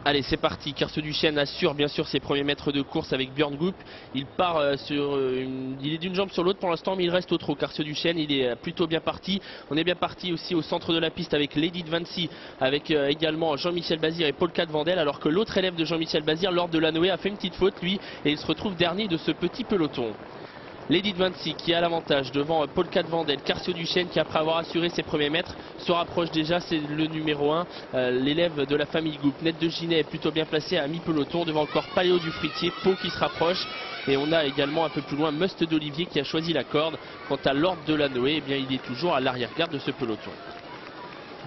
Allez, c'est parti. Carcio Duchesne assure bien sûr ses premiers mètres de course avec Björn Goop. Il part il est d'une jambe sur l'autre pour l'instant, mais il reste au trot. Carcio Duchesne, il est plutôt bien parti. On est bien parti aussi au centre de la piste avec Lady de Vinci, avec également Jean-Michel Bazir et Polka de Vandel, alors que l'autre élève de Jean-Michel Bazir, Lord de Lanoé, a fait une petite faute lui et il se retrouve dernier de ce petit peloton. Lady de Vinci qui a l'avantage devant Polka de Vandel. Carcio Duchesne qui, après avoir assuré ses premiers mètres, se rapproche déjà. C'est le numéro 1, l'élève de la famille Goop. Net de Ginet est plutôt bien placé à mi-peloton devant encore Paléo du Fritier, Pau qui se rapproche. Et on a également un peu plus loin Must d'Olivier qui a choisi la corde. Quant à Lord de Lanoé, eh bien, il est toujours à l'arrière-garde de ce peloton.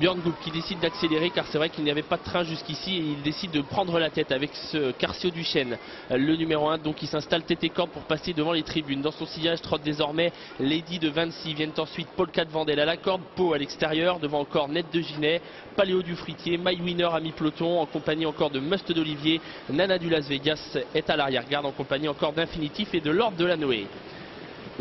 Björn Goop qui décide d'accélérer car c'est vrai qu'il n'y avait pas de train jusqu'ici et il décide de prendre la tête avec ce Carcio Duchesne, le numéro 1, donc il s'installe tête et corde pour passer devant les tribunes. Dans son sillage trotte désormais Lady de Vinci, viennent ensuite Polka de Vandel à la corde, Pau à l'extérieur, devant encore Net de Ginet, Paléo du Fritier, My Winner à mi-peloton en compagnie encore de Must d'Olivier. Nana du Las Vegas est à l'arrière-garde en compagnie encore d'Infinitif et de Lord de Lanoé.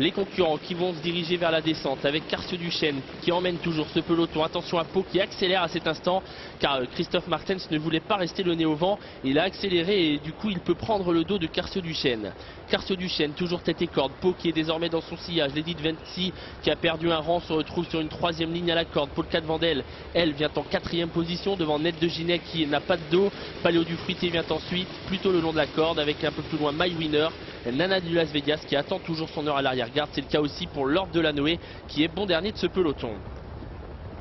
Les concurrents qui vont se diriger vers la descente avec Carcio Duchesne qui emmène toujours ce peloton. Attention à Pau qui accélère à cet instant car Christophe Martens ne voulait pas rester le nez au vent. Il a accéléré et du coup il peut prendre le dos de Carcio Duchesne. Carcio Duchesne toujours tête et corde. Pau qui est désormais dans son sillage. Lady de Vinci qui a perdu un rang se retrouve sur une troisième ligne à la corde. Polka de Vandel, elle vient en quatrième position devant Net de Ginet qui n'a pas de dos. Paléo du Fruitier vient ensuite plutôt le long de la corde avec un peu plus loin My Winner. Nana du Las Vegas qui attend toujours son heure à l'arrière-garde. C'est le cas aussi pour Lord de Lanoé qui est bon dernier de ce peloton.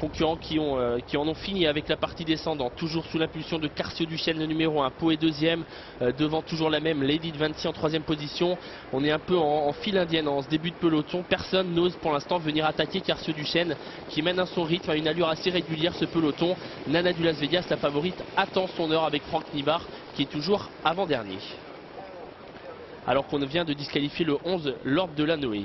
Concurrents qui en ont fini avec la partie descendante, toujours sous l'impulsion de Carcio Duchesne, le numéro 1. Pau est deuxième, devant toujours la même Lady de Vinci en troisième position. On est un peu en file indienne en ce début de peloton. Personne n'ose pour l'instant venir attaquer Carcio Duchesne qui mène à son rythme, à une allure assez régulière ce peloton. Nana du Las Vegas, la favorite, attend son heure avec Franck Nivard qui est toujours avant-dernier. Alors qu'on vient de disqualifier le 11 Lord de Lanoé.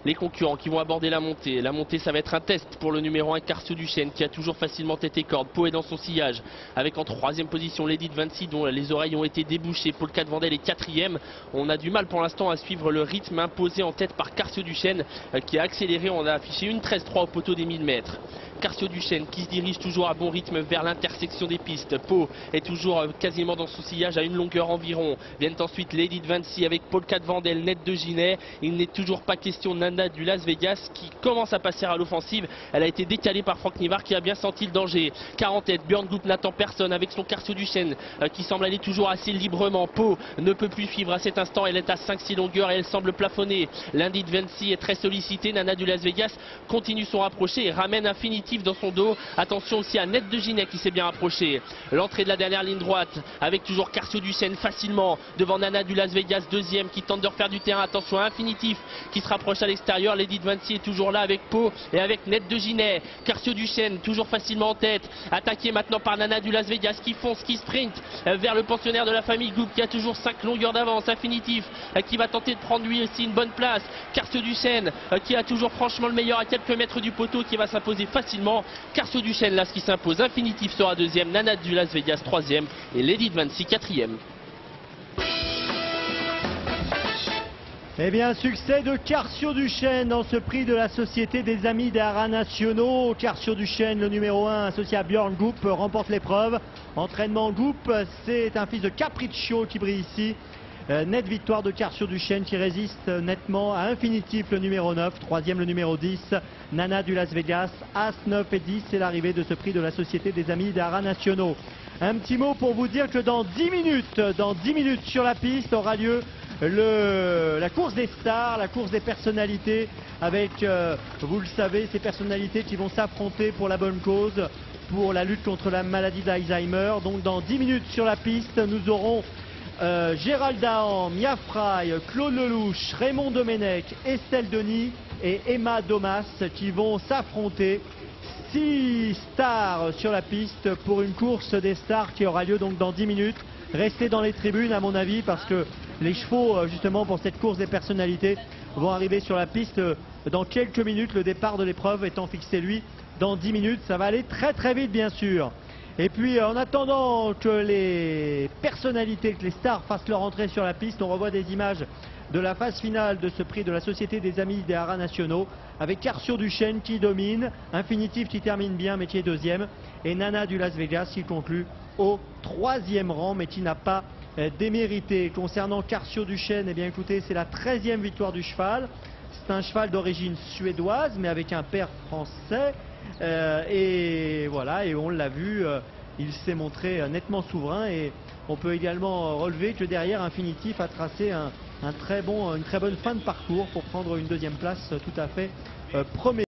Les concurrents qui vont aborder la montée. La montée, ça va être un test pour le numéro 1 Carcio Duchesne qui a toujours facilement tête et corde. Pau est dans son sillage avec en troisième position Lady de Vinci dont les oreilles ont été débouchées. Polka de Vandel est quatrième. On a du mal pour l'instant à suivre le rythme imposé en tête par Carcio Duchesne qui a accéléré. On a affiché une 13-3 au poteau des 1000 mètres. Carcio Duchesne qui se dirige toujours à bon rythme vers l'intersection des pistes. Pau est toujours quasiment dans son sillage à une longueur environ. Viennent ensuite Lady de Vinci avec Polka de Vandel, Net de Ginet. Il n'est toujours pas question de Nana du Las Vegas qui commence à passer à l'offensive. Elle a été décalée par Franck Nivard qui a bien senti le danger. 40 tête, Björn Goop n'attend personne avec son Carcio Duchesne qui semble aller toujours assez librement. Pau ne peut plus suivre à cet instant. Elle est à 5-6 longueurs et elle semble plafonner. Lady de Vinci est très sollicitée. Nana du Las Vegas continue son rapproché et ramène Infinitif dans son dos. Attention aussi à Net de Ginet qui s'est bien rapproché. L'entrée de la dernière ligne droite avec toujours Carcio Duchesne facilement devant Nana du Las Vegas deuxième qui tente de refaire du terrain. Attention à Infinitif qui se rapproche à l'extérieur. Lady de Vinci est toujours là avec Pau et avec Net de Ginet. Carcio Duchesne toujours facilement en tête. Attaqué maintenant par Nana du Las Vegas qui fonce, qui sprint vers le pensionnaire de la famille Goop qui a toujours 5 longueurs d'avance. Infinitif qui va tenter de prendre lui aussi une bonne place. Carcio Duchesne qui a toujours franchement le meilleur à quelques mètres du poteau qui va s'imposer facilement. Carcio Duchesne là ce qui s'impose. Infinitif sera deuxième, Nana du Las Vegas troisième et Lady de Vinci quatrième. Eh bien, succès de Carcio Duchesne dans ce prix de la Société des Amis des Haras Nationaux. Carcio Duchesne, le numéro 1 associé à Björn Goop, remporte l'épreuve. Entraînement Goop, c'est un fils de Capriccio qui brille ici. Nette victoire de Carcio Duchesne qui résiste nettement à Infinitif, le numéro 9. Troisième, le numéro 10, Nana du Las Vegas. As, 9 et 10, c'est l'arrivée de ce prix de la Société des Amis des Haras Nationaux. Un petit mot pour vous dire que dans 10 minutes sur la piste aura lieu la course des stars, la course des personnalités avec, vous le savez, ces personnalités qui vont s'affronter pour la bonne cause, pour la lutte contre la maladie d'Alzheimer. Donc dans 10 minutes sur la piste, nous aurons Gérald Dahan, Mia Frey, Claude Lelouch, Raymond Domenech, Estelle Denis et Emma Domas qui vont s'affronter. 6 stars sur la piste pour une course des stars qui aura lieu donc dans 10 minutes. Restez dans les tribunes à mon avis parce que les chevaux justement pour cette course des personnalités vont arriver sur la piste dans quelques minutes. Le départ de l'épreuve étant fixé lui dans 10 minutes. Ça va aller très très vite bien sûr. Et puis en attendant que les personnalités, que les stars fassent leur entrée sur la piste, on revoit des images de la phase finale de ce prix de la Société des Amis des Haras Nationaux avec Carcio Duchesne qui domine, Infinitif qui termine bien mais qui est deuxième et Nana du Las Vegas qui conclut au 3e rang, mais qui n'a pas démérité. Concernant Carcio Duchesne, eh bien écoutez, c'est la 13e victoire du cheval. C'est un cheval d'origine suédoise, mais avec un père français. Et voilà, et on l'a vu, il s'est montré nettement souverain. Et on peut également relever que derrière, Infinitif a tracé une très bonne fin de parcours pour prendre une 2e place tout à fait premier.